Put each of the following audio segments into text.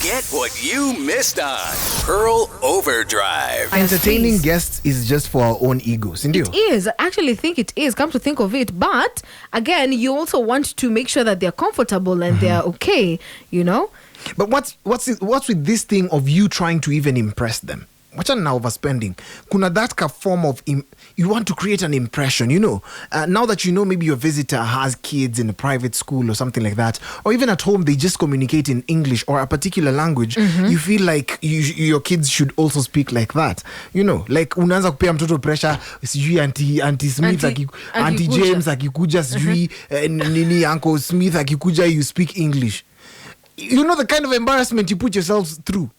Get what you missed on Pearl Overdrive. Entertaining guests is just for our own egos, isn't it? It is. I actually think it is, come to think of it. But again, you also want to make sure that they're comfortable and they're okay, you know? But what's with this thing of you trying to even impress them? Wachana na overspending. Kuna that form of you want to create an impression, you know. Now that you know maybe your visitor has kids in a private school or something like that, or even at home they just communicate in English or a particular language, you feel like your kids should also speak like that. You know, like unaanza kupea mtoto pressure, sijui Auntie Smith, Auntie James akikuja sijui nini Uncle Smith akikuja you speak English. You know the kind of embarrassment you put yourselves through.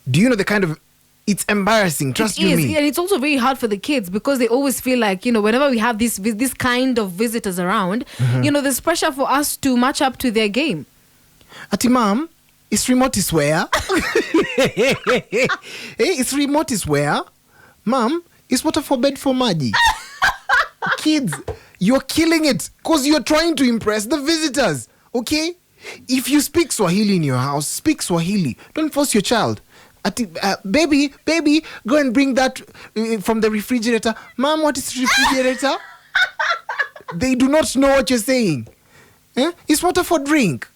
Do you know the kind of... It's embarrassing, trust you me. And it's also very hard for the kids because they always feel like, you know, whenever we have this kind of visitors around, you know, there's pressure for us to match up to their game. Ati mom, is remote is where? Hey, is remote is where? Mom, is water for bed for Maggie? Kids, you're killing it because you're trying to impress the visitors, okay? If you speak Swahili in your house, speak Swahili. Don't force your child. Baby, go and bring that from the refrigerator. Mom, what is refrigerator? They do not know what you're saying. It's water for drink.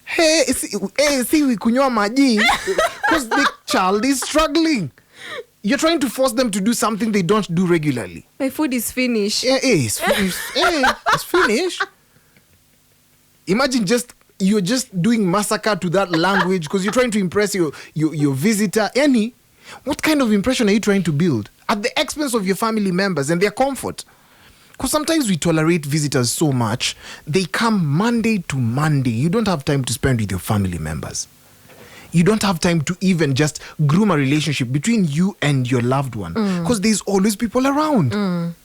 Hey, see, we kunywa maji because the child is struggling. You're trying to force them to do something they don't do regularly. My food is finished. It's finished. It's finished. Imagine you're just doing massacre to that language because you're trying to impress your visitor. What kind of impression are you trying to build at the expense of your family members and their comfort? Because sometimes we tolerate visitors so much, they come Monday to Monday. You don't have time to spend with your family members. You don't have time to even just groom a relationship between you and your loved one because there's always people around.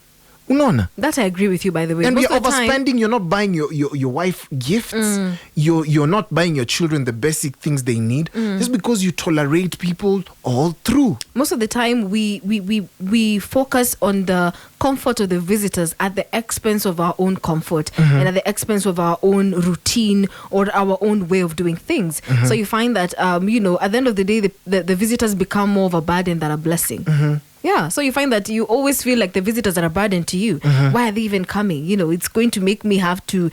Unaona? That I agree with you, by the way. And you're overspending. You're not buying your wife gifts. You're not buying your children the basic things they need just because you tolerate people all through. Most of the time, we focus on the comfort of the visitors at the expense of our own comfort and at the expense of our own routine or our own way of doing things. So you find that, you know, at the end of the day, the visitors become more of a burden than a blessing. Yeah, so you find that you always feel like the visitors are a burden to you. Why are they even coming? You know, it's going to make me have to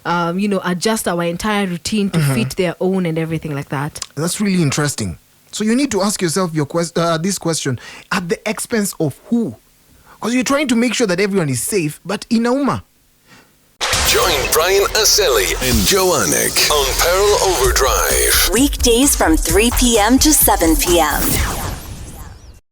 you know, adjust our entire routine to fit their own and everything like that. That's really interesting. So you need to ask yourself this question, at the expense of who? Because you're trying to make sure that everyone is safe, but inauma. Join Brian Aseli and Joannick on Pearl Overdrive. Weekdays from 3 p.m. to 7 p.m.